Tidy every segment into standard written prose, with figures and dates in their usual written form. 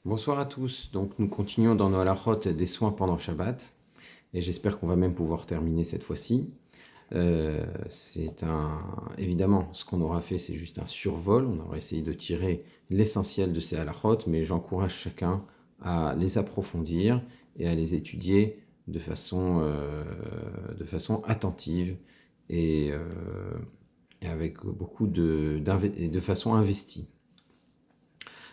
Bonsoir à tous. Donc nous continuons dans nos halachot des soins pendant Shabbat et j'espère qu'on va même pouvoir terminer cette fois-ci. Évidemment, ce qu'on aura fait, c'est juste un survol. On aura essayé de tirer l'essentiel de ces halachot, mais j'encourage chacun à les approfondir et à les étudier de façon attentive et, euh, et avec de façon investie.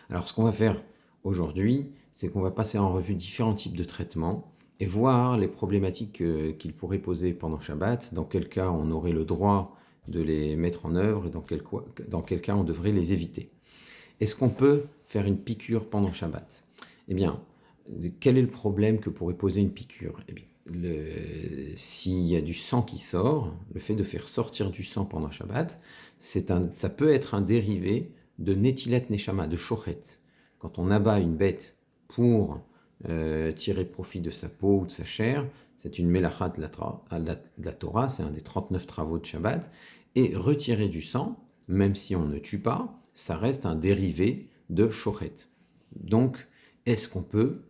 Alors, ce qu'on va faire aujourd'hui, c'est qu'on va passer en revue différents types de traitements et voir les problématiques qu'ils pourraient poser pendant Shabbat, dans quel cas on aurait le droit de les mettre en œuvre et dans quel cas on devrait les éviter. Est-ce qu'on peut faire une piqûre pendant Shabbat? Eh bien, quel est le problème que pourrait poser une piqûre? Eh bien, s'il y a du sang qui sort, le fait de faire sortir du sang pendant Shabbat, ça peut être un dérivé de Netilat Neshama, de Shochet. Quand on abat une bête pour tirer profit de sa peau ou de sa chair, c'est une melacha de la Torah, c'est un des 39 travaux de Shabbat, et retirer du sang, même si on ne tue pas, ça reste un dérivé de Shochet. Donc, est-ce qu'on peut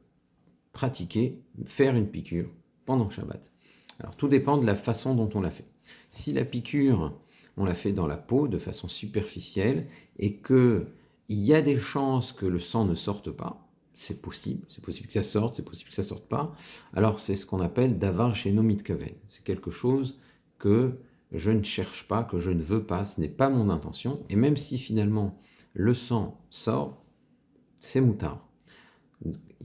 faire une piqûre pendant Shabbat? Alors, tout dépend de la façon dont on l'a fait. Si la piqûre, on l'a fait dans la peau de façon superficielle et qu'il y a des chances que le sang ne sorte pas, c'est possible que ça sorte, c'est possible que ça sorte pas, alors c'est ce qu'on appelle davar sheno mitkaven. C'est quelque chose que je ne cherche pas, que je ne veux pas, ce n'est pas mon intention, et même si finalement le sang sort, c'est moutard.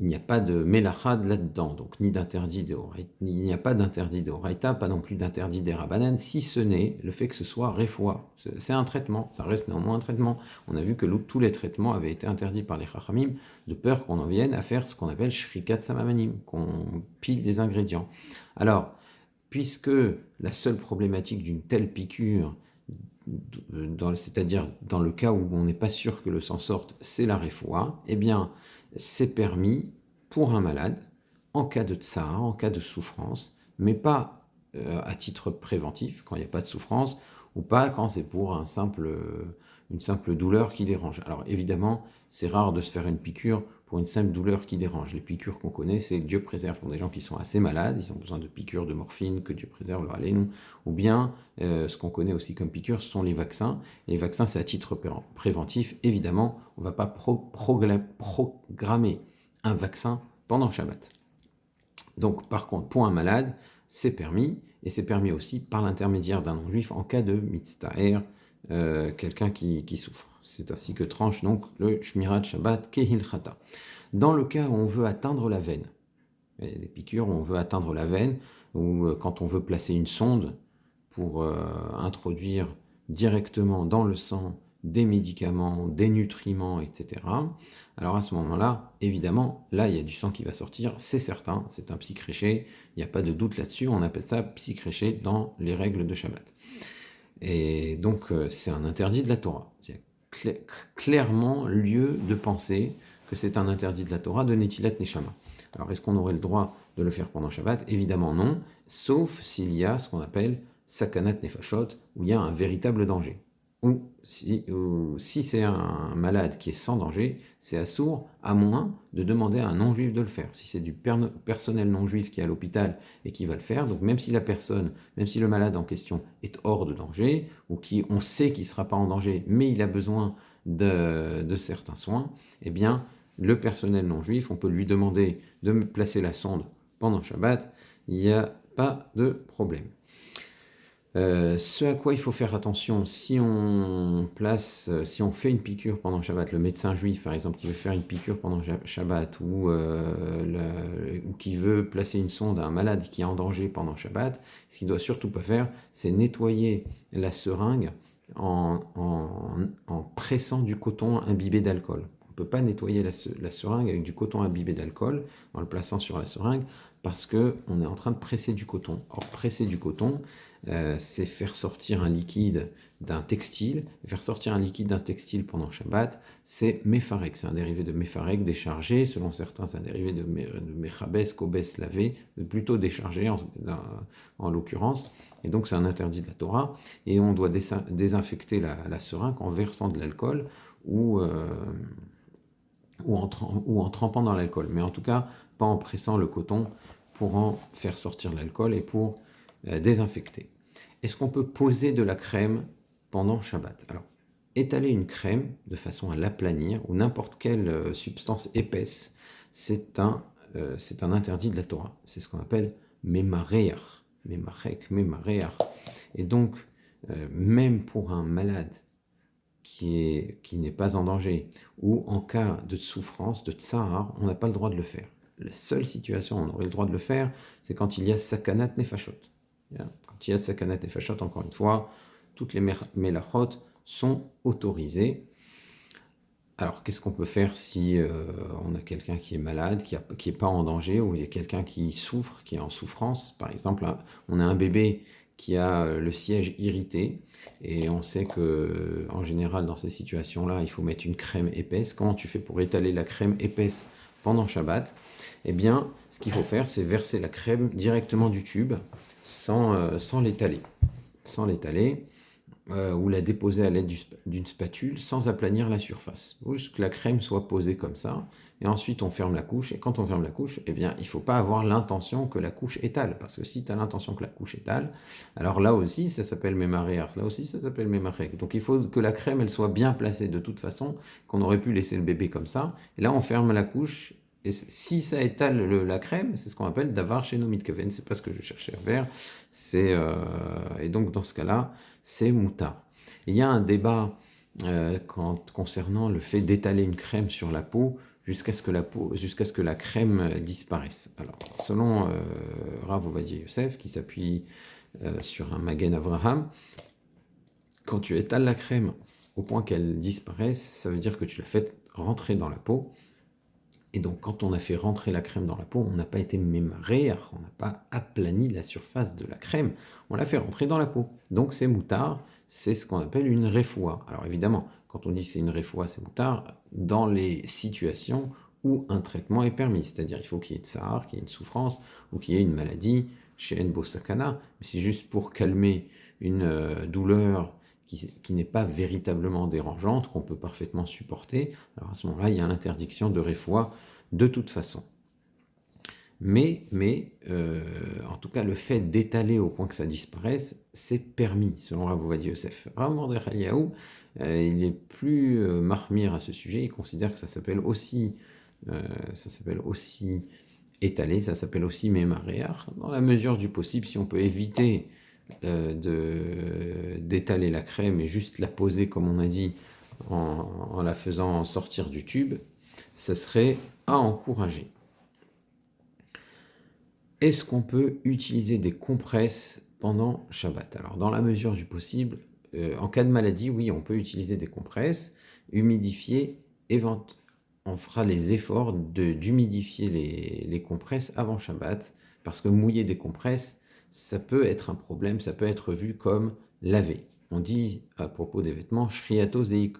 Il n'y a pas de mélachad là-dedans, donc ni d'interdit de Horaïta, il n'y a pas d'interdit de Horaïta, pas non plus d'interdit des Rabanan, si ce n'est le fait que ce soit réfoua. C'est un traitement, ça reste néanmoins un traitement. On a vu que tous les traitements avaient été interdits par les Chachamim, de peur qu'on en vienne à faire ce qu'on appelle shrikat samamanim, qu'on pile des ingrédients. Alors, puisque la seule problématique d'une telle piqûre, c'est-à-dire dans le cas où on n'est pas sûr que le sang sorte, c'est la réfoua, eh bien, c'est permis pour un malade, en cas de tsar, en cas de souffrance, mais pas à titre préventif, quand il n'y a pas de souffrance, ou pas quand c'est pour une simple douleur qui dérange. Alors évidemment, c'est rare de se faire une piqûre pour une simple douleur qui dérange. Les piqûres qu'on connaît, c'est Dieu préserve pour des gens qui sont assez malades, ils ont besoin de piqûres de morphine, que Dieu préserve leur nous. Ou bien, ce qu'on connaît aussi comme piqûres, ce sont les vaccins. Les vaccins, c'est à titre préventif. Évidemment, on ne va pas programmer un vaccin pendant Shabbat. Donc, par contre, pour un malade, c'est permis, et c'est permis aussi par l'intermédiaire d'un non-juif en cas de mitztaher, quelqu'un qui souffre. C'est ainsi que tranche donc le Shmirat Shabbat Kehilchata. Dans le cas où on veut atteindre la veine, des piqûres où on veut atteindre la veine, ou quand on veut placer une sonde pour introduire directement dans le sang des médicaments, des nutriments, etc. Alors à ce moment-là, évidemment, là il y a du sang qui va sortir, c'est certain, c'est un psychréché, il n'y a pas de doute là-dessus, on appelle ça psychréché dans les règles de Shabbat. Et donc c'est un interdit de la Torah. C'est clairement lieu de penser que c'est un interdit de la Torah de Netilat Neshama. Alors est-ce qu'on aurait le droit de le faire pendant Shabbat? Évidemment non, sauf s'il y a ce qu'on appelle Sakanat Nefashot, où il y a un véritable danger. Ou si c'est un malade qui est sans danger, c'est assourd, à moins de demander à un non-juif de le faire. Si c'est du personnel non-juif qui est à l'hôpital et qui va le faire, donc même si le malade en question est hors de danger, ou on sait qu'il ne sera pas en danger, mais il a besoin de certains soins, eh bien, le personnel non-juif, on peut lui demander de placer la sonde pendant Shabbat, il n'y a pas de problème. Ce à quoi il faut faire attention, si on fait une piqûre pendant Shabbat, le médecin juif par exemple qui veut faire une piqûre pendant Shabbat ou qui veut placer une sonde à un malade qui est en danger pendant Shabbat, ce qu'il ne doit surtout pas faire, c'est nettoyer la seringue en pressant du coton imbibé d'alcool. On ne peut pas nettoyer la seringue avec du coton imbibé d'alcool en le plaçant sur la seringue parce qu'on est en train de presser du coton. Or, presser du coton, c'est faire sortir un liquide d'un textile. Faire sortir un liquide d'un textile pendant Shabbat, c'est méfarek. C'est un dérivé de méfarek déchargé. Selon certains, c'est un dérivé de méchabès, kobès, lavé, plutôt déchargé en l'occurrence. Et donc, c'est un interdit de la Torah. Et on doit désinfecter la seringue en versant de l'alcool ou ou en trempant dans l'alcool. Mais en tout cas, pas en pressant le coton pour en faire sortir l'alcool et pour désinfecter. Est-ce qu'on peut poser de la crème pendant Shabbat? Alors, étaler une crème de façon à l'aplanir ou n'importe quelle substance épaisse, c'est un interdit de la Torah. C'est ce qu'on appelle memareach, memarek, memareach. Et donc, même pour un malade qui n'est pas en danger, ou en cas de souffrance, de tsar, on n'a pas le droit de le faire. La seule situation où on aurait le droit de le faire, c'est quand il y a sakanat nefashot. Quand il y a sakanat nefashot, encore une fois, toutes les melachot sont autorisées. Alors, qu'est-ce qu'on peut faire si on a quelqu'un qui est malade, qui est pas en danger, ou il y a quelqu'un qui souffre, qui est en souffrance? Par exemple, on a un bébé qui a le siège irrité, et on sait que en général, dans ces situations-là, il faut mettre une crème épaisse. Comment tu fais pour étaler la crème épaisse pendant Shabbat? Eh bien, ce qu'il faut faire, c'est verser la crème directement du tube, sans l'étaler. Sans l'étaler. Ou la déposer à l'aide d'une spatule sans aplanir la surface. Juste que la crème soit posée comme ça, et ensuite on ferme la couche, et quand on ferme la couche, eh bien, il ne faut pas avoir l'intention que la couche étale, parce que si tu as l'intention que la couche étale, alors là aussi ça s'appelle mémaréar, là aussi ça s'appelle mémarek. Donc il faut que la crème elle soit bien placée de toute façon, qu'on aurait pu laisser le bébé comme ça, et là on ferme la couche, et si ça étale la crème, c'est ce qu'on appelle davar chez mitkaven, c'est pas ce que je cherchais à faire, et donc dans ce cas-là, c'est mouta. Il y a un débat concernant le fait d'étaler une crème sur la peau jusqu'à ce que la crème disparaisse. Alors, selon Rav Ovadia Yosef, qui s'appuie sur un Magen Avraham, quand tu étales la crème au point qu'elle disparaisse, ça veut dire que tu l'as fait rentrer dans la peau. Et donc, quand on a fait rentrer la crème dans la peau, on n'a pas été mémaré, on n'a pas aplani la surface de la crème, on l'a fait rentrer dans la peau. Donc, c'est moutard, c'est ce qu'on appelle une réfoua. Alors, évidemment, quand on dit que c'est une réfoua, c'est moutard, dans les situations où un traitement est permis. C'est-à-dire, il faut qu'il y ait de tsar, qu'il y ait une souffrance, ou qu'il y ait une maladie, chez Enbo Sakana, mais c'est juste pour calmer une douleur qui n'est pas véritablement dérangeante, qu'on peut parfaitement supporter, alors à ce moment-là, il y a l'interdiction de réfoua de toute façon. Mais en tout cas, le fait d'étaler au point que ça disparaisse, c'est permis, selon Rav Ovadia Yosef. Rav Mordechai Eliyahu, il est plus marmire à ce sujet, il considère que ça s'appelle aussi étaler, ça s'appelle aussi mémaréar, dans la mesure du possible, si on peut éviter d'étaler la crème et juste la poser, comme on a dit, en la faisant sortir du tube, ce serait à encourager. Est-ce qu'on peut utiliser des compresses pendant Shabbat? Alors, dans la mesure du possible, en cas de maladie, oui, on peut utiliser des compresses, humidifier, on fera les efforts d'humidifier les compresses avant Shabbat, parce que mouiller des compresses, ça peut être un problème, ça peut être vu comme laver. On dit à propos des vêtements, shriato zehu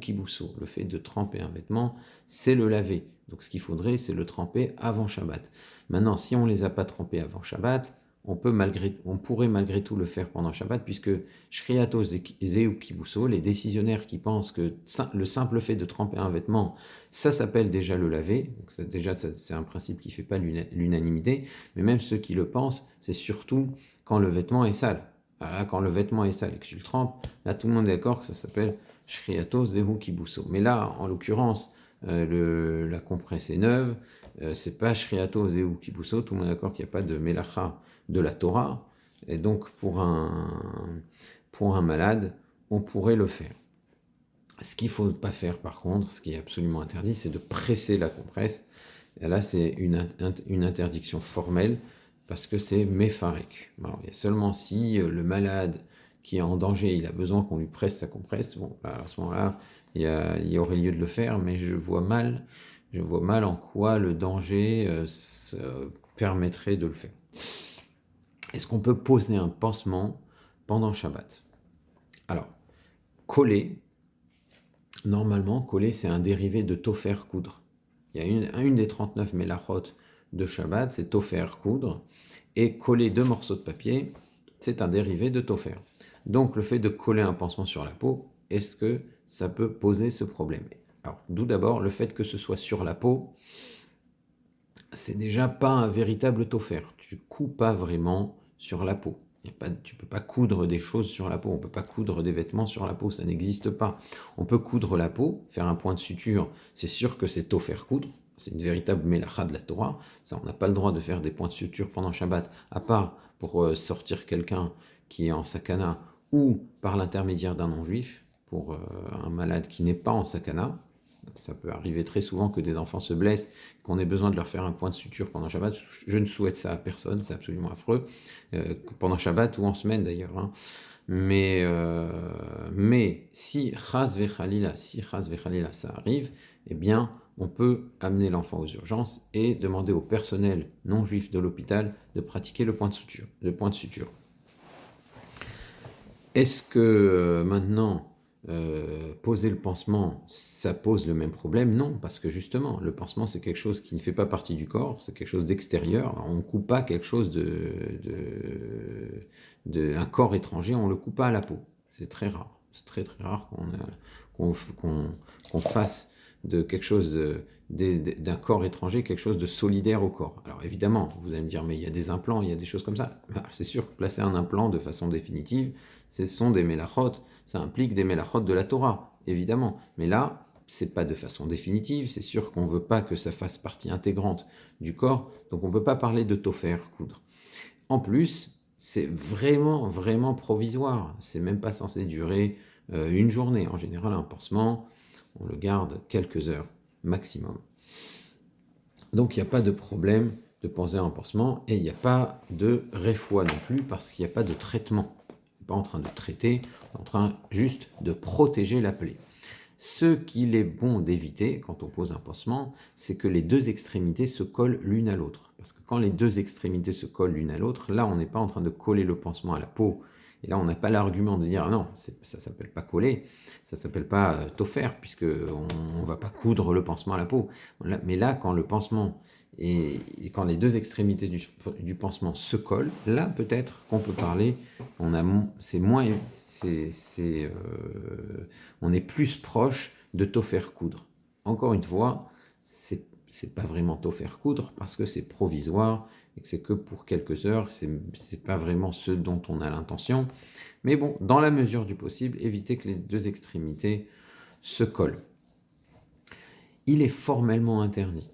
kibuso, le fait de tremper un vêtement, c'est le laver. Donc ce qu'il faudrait, c'est le tremper avant Shabbat. Maintenant, si on ne les a pas trempés avant Shabbat, on pourrait malgré tout le faire pendant Shabbat, puisque shriato zehu kibuso, les décisionnaires qui pensent que le simple fait de tremper un vêtement, ça s'appelle déjà le laver. Donc c'est un principe qui ne fait pas l'unanimité, mais même ceux qui le pensent, c'est surtout quand le vêtement est sale. Là, quand le vêtement est sale et que tu le trempes, là tout le monde est d'accord que ça s'appelle shriato zehu kibuso. Mais là, en l'occurrence, la compresse est neuve, c'est pas shriato zehu kibuso, tout le monde est d'accord qu'il n'y a pas de melacha de la Torah, et donc pour un malade, on pourrait le faire. Ce qu'il ne faut pas faire par contre, ce qui est absolument interdit, c'est de presser la compresse. Et là, c'est une interdiction formelle, parce que c'est méfarek. Alors, il y a seulement si le malade qui est en danger, il a besoin qu'on lui presse sa compresse, bon, à ce moment-là, il y aurait lieu de le faire, mais je vois mal en quoi le danger permettrait de le faire. Est-ce qu'on peut poser un pansement pendant Shabbat? Alors, coller, normalement, coller, c'est un dérivé de tofer, coudre. Il y a une des 39 melachot de Shabbat, c'est tofer, coudre, et coller 2 morceaux de papier, c'est un dérivé de tofer. Donc le fait de coller un pansement sur la peau, est-ce que ça peut poser ce problème? Alors, d'où d'abord le fait que ce soit sur la peau, c'est déjà pas un véritable tofer. Tu couds pas vraiment sur la peau. Tu ne peux pas coudre des choses sur la peau. On ne peut pas coudre des vêtements sur la peau. Ça n'existe pas. On peut coudre la peau, faire un point de suture. C'est sûr que c'est tofer coudre. C'est une véritable mélacha de la Torah. Ça, on n'a pas le droit de faire des points de suture pendant Shabbat, à part pour sortir quelqu'un qui est en sakana ou par l'intermédiaire d'un non-juif, pour un malade qui n'est pas en sakana. Ça peut arriver très souvent que des enfants se blessent, qu'on ait besoin de leur faire un point de suture pendant Shabbat. Je ne souhaite ça à personne, c'est absolument affreux, pendant Shabbat ou en semaine d'ailleurs. Hein. Mais si chas vechalila, ça arrive, eh bien, on peut amener l'enfant aux urgences et demander au personnel non juif de l'hôpital de pratiquer le point de suture. Est-ce que maintenant, poser le pansement, ça pose le même problème? Non, parce que justement, le pansement, c'est quelque chose qui ne fait pas partie du corps, c'est quelque chose d'extérieur. On ne coupe pas quelque chose un corps étranger, on ne le coupe pas à la peau. C'est très rare. C'est très très rare qu'on fasse de quelque chose d'un corps étranger, quelque chose de solidaire au corps. Alors évidemment, vous allez me dire, mais il y a des implants, il y a des choses comme ça. C'est sûr, placer un implant de façon définitive, ce sont des mélachot, ça implique des mélachot de la Torah, évidemment. Mais là, c'est pas de façon définitive, c'est sûr qu'on veut pas que ça fasse partie intégrante du corps, donc on peut pas parler de tofer, coudre. En plus, c'est vraiment, vraiment provisoire, c'est même pas censé durer une journée. En général, un pansement, on le garde quelques heures maximum. Donc il n'y a pas de problème de penser à un pansement et il n'y a pas de réfoua non plus parce qu'il n'y a pas de traitement. On n'est pas en train de traiter, on est en train juste de protéger la plaie. Ce qu'il est bon d'éviter quand on pose un pansement, c'est que les deux extrémités se collent l'une à l'autre. Parce que quand les deux extrémités se collent l'une à l'autre, là on n'est pas en train de coller le pansement à la peau. Et là on n'a pas l'argument de dire ah non, ça ne s'appelle pas coller, ça ne s'appelle pas tofer, puisqu'on ne va pas coudre le pansement à la peau. Mais là quand le pansement et quand les deux extrémités du pansement se collent, là peut-être qu'on peut parler, c'est moins... on est plus proche de tofer coudre. Encore une fois, c'est pas vraiment tofer coudre parce que c'est provisoire et que c'est que pour quelques heures, c'est pas vraiment ce dont on a l'intention. Mais bon, dans la mesure du possible, éviter que les deux extrémités se collent. Il est formellement interdit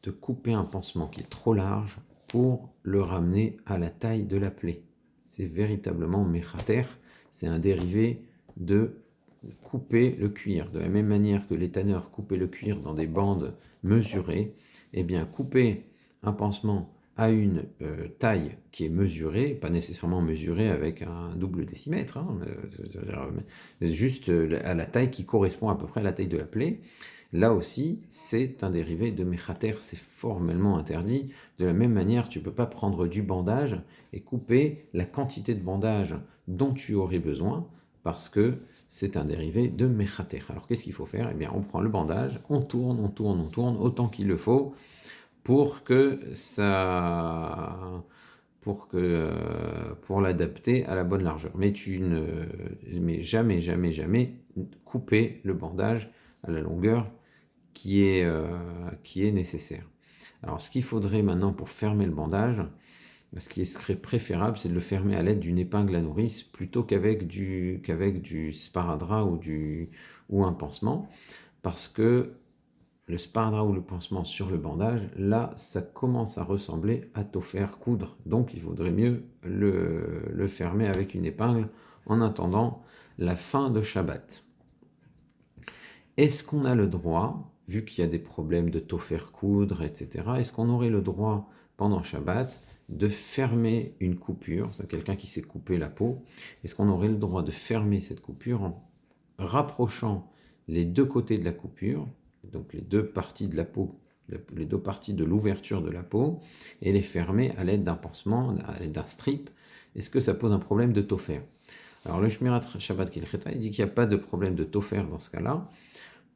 de couper un pansement qui est trop large pour le ramener à la taille de la plaie. C'est véritablement mechater, c'est un dérivé de couper le cuir. De la même manière que les tanneurs coupaient le cuir dans des bandes mesurées, eh bien couper un pansement à une taille qui est mesurée, pas nécessairement mesurée avec un double décimètre, hein, juste à la taille qui correspond à peu près à la taille de la plaie. Là aussi, c'est un dérivé de mechater, c'est formellement interdit. De la même manière, tu ne peux pas prendre du bandage et couper la quantité de bandage dont tu aurais besoin, parce que c'est un dérivé de mechater. Alors qu'est-ce qu'il faut faire? Eh bien, on prend le bandage, on tourne autant qu'il le faut pour l'adapter à la bonne largeur. Mais jamais couper le bandage à la longueur qui est nécessaire. Alors ce qu'il faudrait maintenant pour fermer le bandage, ce qui serait préférable, c'est de le fermer à l'aide d'une épingle à nourrice plutôt qu'avec du sparadrap ou un pansement, parce que le sparadrap ou le pansement sur le bandage, là, ça commence à ressembler à tofer coudre. Donc il vaudrait mieux le fermer avec une épingle en attendant la fin de Shabbat. Est-ce qu'on a le droit, vu qu'il y a des problèmes de tofer coudre, etc., est-ce qu'on aurait le droit, pendant Shabbat, de fermer une coupure, c'est quelqu'un qui s'est coupé la peau, est-ce qu'on aurait le droit de fermer cette coupure en rapprochant les deux côtés de la coupure, donc les deux parties de la peau, les deux parties de l'ouverture de la peau, et les fermer à l'aide d'un pansement, à l'aide d'un strip? Est-ce que ça pose un problème de tofer? Alors le Shmirat Shabbat Kilcheta, il dit qu'il n'y a pas de problème de tofer dans ce cas-là,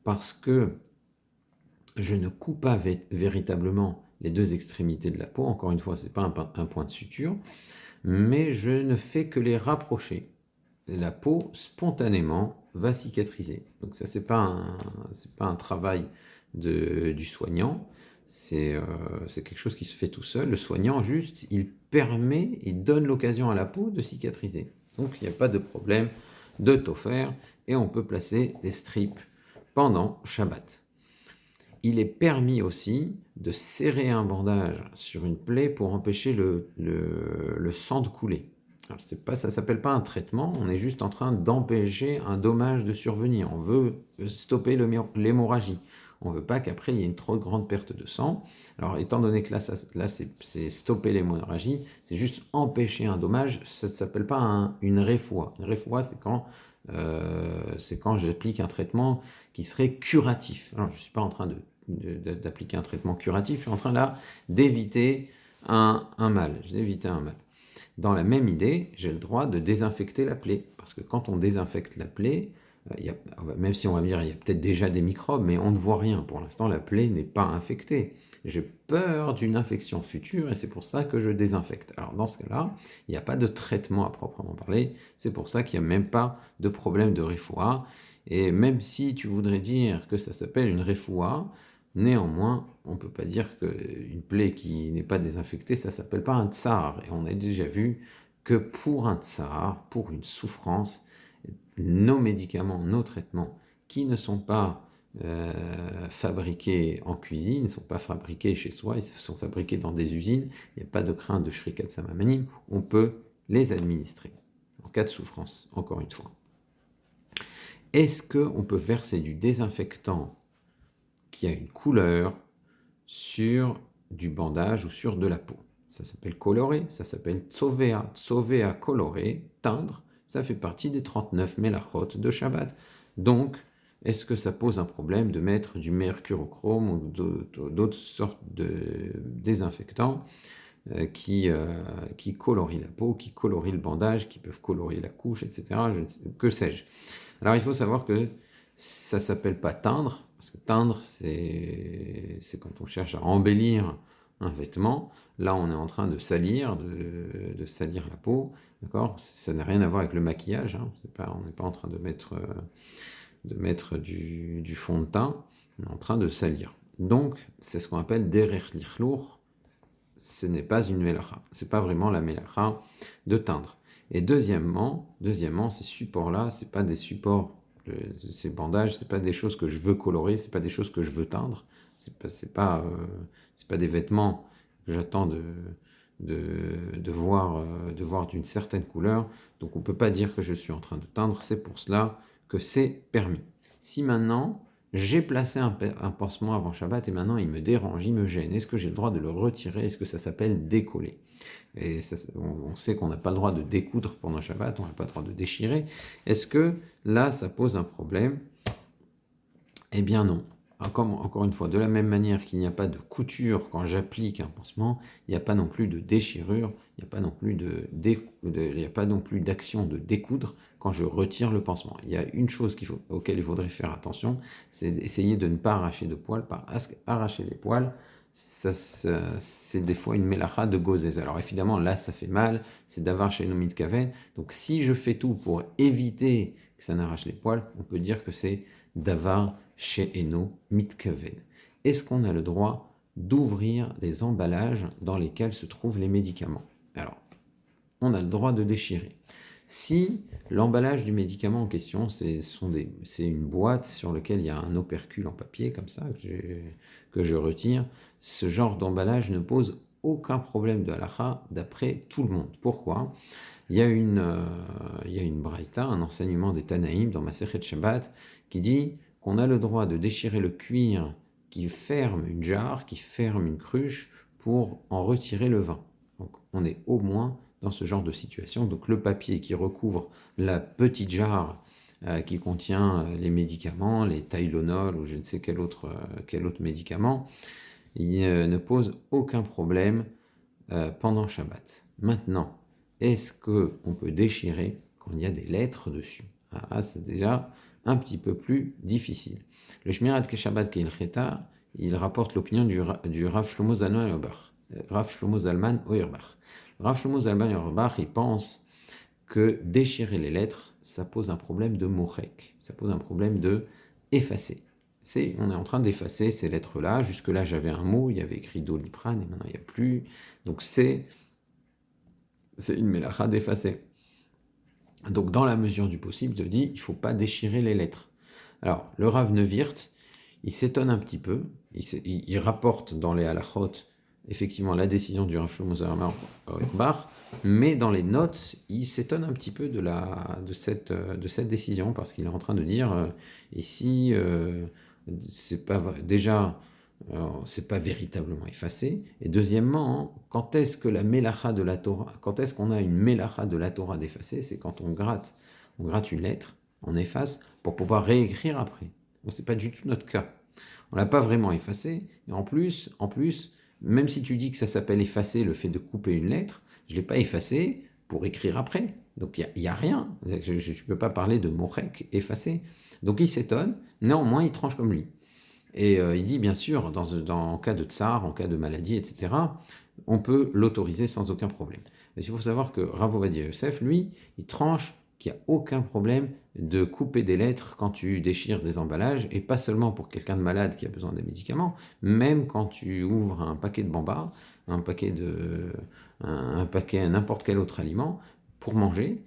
parce que je ne coupe pas véritablement les deux extrémités de la peau. Encore une fois, ce n'est pas un point de suture, mais je ne fais que les rapprocher. la peau spontanément va cicatriser. Donc ça, c'est pas un travail du soignant, c'est quelque chose qui se fait tout seul. Le soignant, juste, il donne l'occasion à la peau de cicatriser. Donc il n'y a pas de problème de tofer et on peut placer des strips pendant Shabbat. Il est permis aussi de serrer un bandage sur une plaie pour empêcher le sang de couler. Alors, ça ne s'appelle pas un traitement, on est juste en train d'empêcher un dommage de survenir. On veut stopper l'hémorragie. On ne veut pas qu'après il y ait une trop grande perte de sang. Alors étant donné que là c'est stopper l'hémorragie, c'est juste empêcher un dommage, ça ne s'appelle pas une réfoua. Une réfoua, c'est quand j'applique un traitement qui serait curatif. Alors je ne suis pas en train d'appliquer un traitement curatif, je suis en train là d'éviter un mal. Dans la même idée, j'ai le droit de désinfecter la plaie, parce que quand on désinfecte la plaie, même si on va dire il y a peut-être déjà des microbes, mais on ne voit rien. Pour l'instant, la plaie n'est pas infectée. J'ai peur d'une infection future et c'est pour ça que je désinfecte. Alors dans ce cas-là, il n'y a pas de traitement à proprement parler. C'est pour ça qu'il n'y a même pas de problème de réfoua. Et même si tu voudrais dire que ça s'appelle une réfoua, néanmoins, on ne peut pas dire qu'une plaie qui n'est pas désinfectée, ça ne s'appelle pas un tsar. Et on a déjà vu que pour un tsar, pour une souffrance, nos médicaments, nos traitements, qui ne sont pas fabriqués en cuisine, ne sont pas fabriqués chez soi, ils sont fabriqués dans des usines, il n'y a pas de crainte de shrikat samamanim, on peut les administrer en cas de souffrance, encore une fois. Est-ce qu'on peut verser du désinfectant qui a une couleur sur du bandage ou sur de la peau? Ça s'appelle colorer, ça s'appelle tsovea. Tsovea coloré, teindre, ça fait partie des 39 melachot de Shabbat. Donc, est-ce que ça pose un problème de mettre du mercurochrome ou d'autres sortes de désinfectants qui colorient la peau, qui colorient le bandage, qui peuvent colorier la couche, etc. Que sais-je. Alors, il faut savoir que ça ne s'appelle pas teindre, parce que teindre, c'est quand on cherche à embellir un vêtement. Là, on est en train de salir, de salir la peau. D'accord ? Ça n'a rien à voir avec le maquillage. Hein. On n'est pas en train de mettre du fond de teint. On est en train de salir. Donc, c'est ce qu'on appelle derer lichlour. Ce n'est pas une mélacha. Ce n'est pas vraiment la mélacha de teindre. Et deuxièmement, ces supports-là, ce n'est pas des supports, ces bandages, ce n'est pas des choses que je veux colorer, ce n'est pas des choses que je veux teindre. Ce n'est pas des vêtements que j'attends de voir d'une certaine couleur. Donc on ne peut pas dire que je suis en train de teindre, c'est pour cela que c'est permis. Si maintenant, j'ai placé un pansement avant Shabbat et maintenant il me dérange, il me gêne, est-ce que j'ai le droit de le retirer? Est-ce que ça s'appelle décoller? Et ça, on sait qu'on n'a pas le droit de découdre pendant Shabbat, on n'a pas le droit de déchirer. Est-ce que là, ça pose un problème? Eh bien non. Encore une fois, de la même manière qu'il n'y a pas de couture quand j'applique un pansement, il n'y a pas non plus de déchirure, il n'y a pas non plus d'action de découdre quand je retire le pansement. Il y a une chose auquel il faudrait faire attention, c'est d'essayer de ne pas arracher de poils. Arracher les poils, c'est des fois une mélacha de gozès. Alors évidemment, là, ça fait mal, c'est d'avar chez Nomit Kaven. Donc si je fais tout pour éviter que ça n'arrache les poils, on peut dire que c'est d'avar chez Eno Mitkaven. Est-ce qu'on a le droit d'ouvrir les emballages dans lesquels se trouvent les médicaments? Alors, on a le droit de déchirer. Si l'emballage du médicament en question, c'est une boîte sur laquelle il y a un opercule en papier, comme ça, que je retire, ce genre d'emballage ne pose aucun problème de halakha d'après tout le monde. Pourquoi? Il y a une braïta, un enseignement des Tanaïm dans Masechet Shabbat, qui dit qu'on a le droit de déchirer le cuir qui ferme une jarre, qui ferme une cruche, pour en retirer le vin. Donc on est au moins dans ce genre de situation. Donc le papier qui recouvre la petite jarre qui contient les médicaments, les Tylenol ou je ne sais quel autre médicament, il ne pose aucun problème pendant Shabbat. Maintenant, est-ce qu'on peut déchirer quand il y a des lettres dessus? C'est déjà un petit peu plus difficile. Le Shmirat Keshabbat Keilcheta, il rapporte l'opinion du Rav Shlomo Zalman Auerbach. Rav Shlomo Zalman Auerbach, il pense que déchirer les lettres, ça pose un problème de morek, ça pose un problème de effacer. On est en train d'effacer ces lettres-là. Jusque-là, j'avais un mot, il y avait écrit Doliprane, et maintenant il n'y a plus. Donc c'est une mélacha d'effacer. Donc dans la mesure du possible, je dis, il ne faut pas déchirer les lettres. Alors, le Rav Neuwirth, il s'étonne un petit peu, il rapporte dans les halachot, effectivement, la décision du Rav Shlomo Zalman Auerbach, mais dans les notes, il s'étonne un petit peu de cette décision, parce qu'il est en train de dire, ici, c'est pas déjà, c'est pas véritablement effacé, et deuxièmement, quand est-ce que la mélacha de la Torah, quand est-ce qu'on a une mélacha de la Torah d'effacer, c'est quand on gratte une lettre, on efface, pour pouvoir réécrire après. Donc c'est pas du tout notre cas. On l'a pas vraiment effacé, et en plus, même si tu dis que ça s'appelle effacer, le fait de couper une lettre, je l'ai pas effacé pour écrire après. Donc il y a rien. Je ne peux pas parler de morek effacé. Donc il s'étonne, néanmoins il tranche comme lui. Et il dit bien sûr, en cas de tsar, en cas de maladie, etc., on peut l'autoriser sans aucun problème. Mais il faut savoir que Rav Ovadia Yosef, lui, il tranche qu'il n'y a aucun problème de couper des lettres quand tu déchires des emballages, et pas seulement pour quelqu'un de malade qui a besoin des médicaments, même quand tu ouvres un paquet de bambas, un paquet n'importe quel autre aliment, pour manger,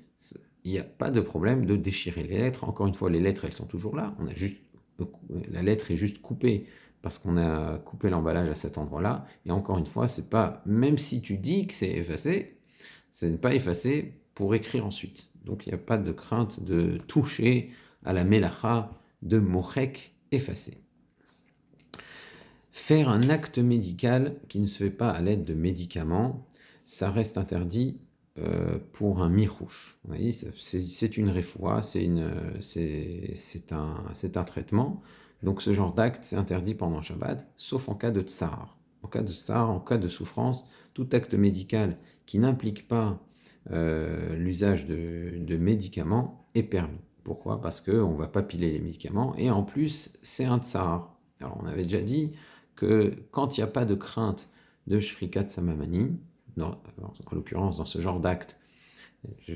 il n'y a pas de problème de déchirer les lettres. Encore une fois, les lettres, elles sont toujours là, la lettre est juste coupée parce qu'on a coupé l'emballage à cet endroit-là, et encore une fois, c'est pas, même si tu dis que c'est effacé, ce n'est pas effacé pour écrire ensuite. Donc il n'y a pas de crainte de toucher à la mélacha de mochek effacé. Faire un acte médical qui ne se fait pas à l'aide de médicaments, ça reste interdit pour un mirouche. Vous voyez, c'est une refoua, c'est un traitement. Donc ce genre d'acte, c'est interdit pendant Shabbat, sauf en cas de tsar. En cas de tsar, en cas de souffrance, tout acte médical qui n'implique pas l'usage de médicaments est permis. Pourquoi? Parce qu'on ne va pas piler les médicaments, et en plus, c'est un tsar. Alors on avait déjà dit que quand il n'y a pas de crainte de shrikat samamanim, en l'occurrence dans ce genre d'acte, il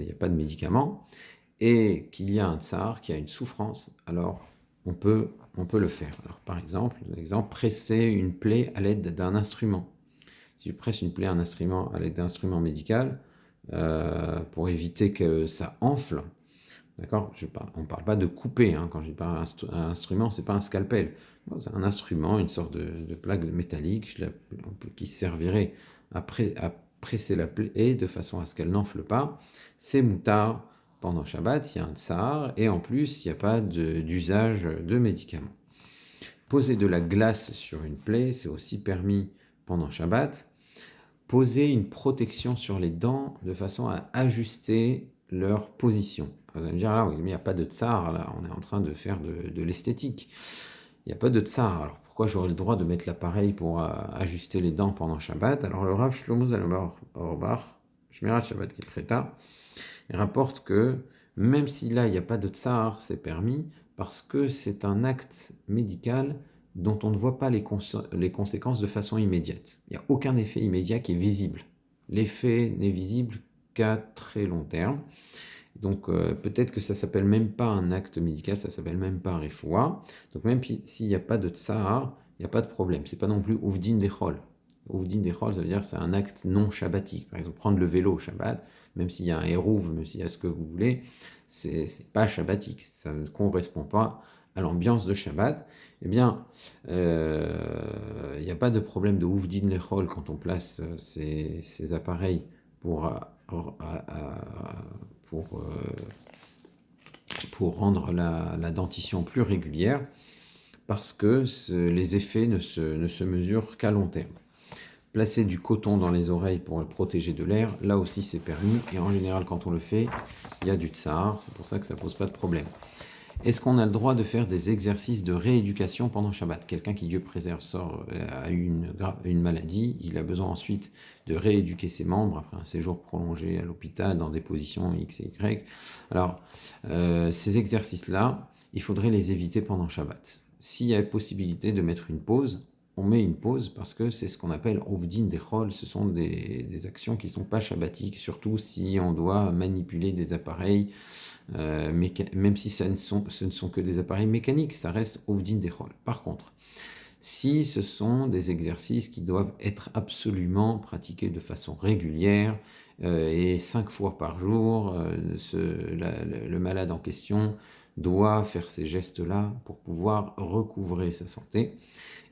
n'y a pas de médicaments, et qu'il y a un tsar, qui a une souffrance, alors on peut le faire. Alors par exemple, presser une plaie à l'aide d'un instrument. Si tu presses une plaie à l'aide d'un instrument médical, pour éviter que ça enfle, d'accord, on ne parle pas de couper, hein. Quand je parle d'un instrument, ce n'est pas un scalpel. C'est un instrument, une sorte de plaque métallique qui servirait à presser la plaie de façon à ce qu'elle n'enfle pas. C'est moutard pendant Shabbat, il y a un tsar, et en plus, il n'y a pas d'usage de médicaments. Poser de la glace sur une plaie, c'est aussi permis pendant Shabbat. Poser une protection sur les dents de façon à ajuster leur position. Vous allez me dire, là, oui, mais il n'y a pas de tsar, là, on est en train de faire de l'esthétique. Il n'y a pas de tsar, alors pourquoi j'aurais le droit de mettre l'appareil pour ajuster les dents pendant Shabbat? Alors le Rav Shlomo Zalman Auerbach, Shmirat Shabbat Kilkreta, il rapporte que même si là, il n'y a pas de tsar, c'est permis, parce que c'est un acte médical dont on ne voit pas les conséquences de façon immédiate. Il n'y a aucun effet immédiat qui est visible. L'effet n'est visible qu'à très long terme. Donc peut-être que ça s'appelle même pas un acte médical, ça s'appelle même pas un refoua. Donc même s'il n'y a pas de tsar, il n'y a pas de problème. C'est pas non plus ouvdin dechol. Ouvdin dechol, ça veut dire que c'est un acte non shabbatique. Par exemple, prendre le vélo au Shabbat, même s'il y a un hérouv, même s'il y a ce que vous voulez, c'est pas shabbatique. Ça ne correspond pas à l'ambiance de Shabbat. Eh bien, il n'y a pas de problème de ouvdin dechol quand on place ces appareils pour rendre la dentition plus régulière, parce que les effets ne se mesurent qu'à long terme. Placer du coton dans les oreilles pour le protéger de l'air, là aussi c'est permis, et en général quand on le fait, il y a du tsar, c'est pour ça que ça pose pas de problème. Est-ce qu'on a le droit de faire des exercices de rééducation pendant Shabbat? Quelqu'un qui, Dieu préserve, a eu une maladie, il a besoin ensuite de rééduquer ses membres après un séjour prolongé à l'hôpital dans des positions X et Y. Alors, ces exercices-là, il faudrait les éviter pendant Shabbat. S'il y a possibilité de mettre une pause, on met une pause parce que c'est ce qu'on appelle Ovdin Dechol, ce sont des actions qui ne sont pas shabbatiques, surtout si on doit manipuler des appareils, même si ce ne sont que des appareils mécaniques, ça reste Ovdin Dechol. Par contre, si ce sont des exercices qui doivent être absolument pratiqués de façon régulière et 5 fois par jour, le malade en question doit faire ces gestes-là pour pouvoir recouvrer sa santé,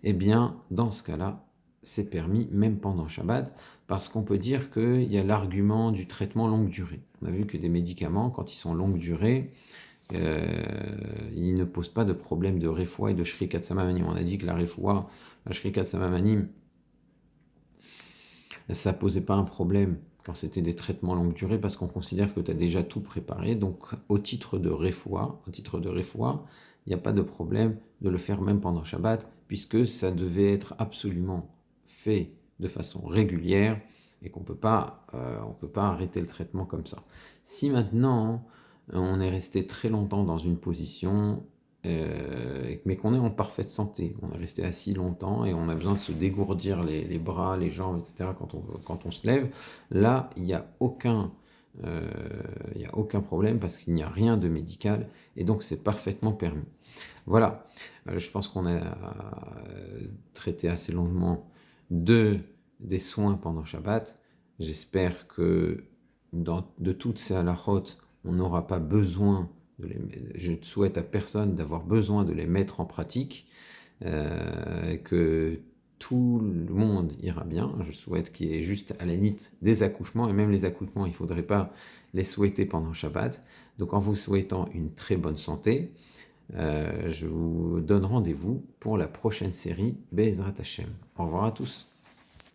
eh bien, dans ce cas-là, c'est permis même pendant Shabbat, parce qu'on peut dire qu'il y a l'argument du traitement longue durée. On a vu que des médicaments, quand ils sont longue durée, ils ne posent pas de problème de refoua et de shrikat samamanim. On a dit que la refoua, la shrikat samamanim, ça posait pas un problème quand c'était des traitements longue durée, parce qu'on considère que tu as déjà tout préparé. Donc, au titre de refoua, il n'y a pas de problème de le faire même pendant Shabbat, puisque ça devait être absolument fait de façon régulière et qu'on on peut pas arrêter le traitement comme ça. Si maintenant on est resté très longtemps dans une position, mais qu'on est en parfaite santé, on est resté assis longtemps et on a besoin de se dégourdir les bras, les jambes, etc. quand on se lève, là il n'y a aucun problème parce qu'il n'y a rien de médical et donc c'est parfaitement permis. Voilà, je pense qu'on a traité assez longuement des soins pendant Shabbat. J'espère que de toutes ces halachot, on n'aura pas besoin je ne souhaite à personne d'avoir besoin de les mettre en pratique, que tout le monde ira bien. Je souhaite qu'il y ait juste à la limite des accouchements, et même les accouchements, il ne faudrait pas les souhaiter pendant Shabbat. Donc en vous souhaitant une très bonne santé, je vous donne rendez-vous pour la prochaine série Be'ezrat Hashem. Au revoir à tous.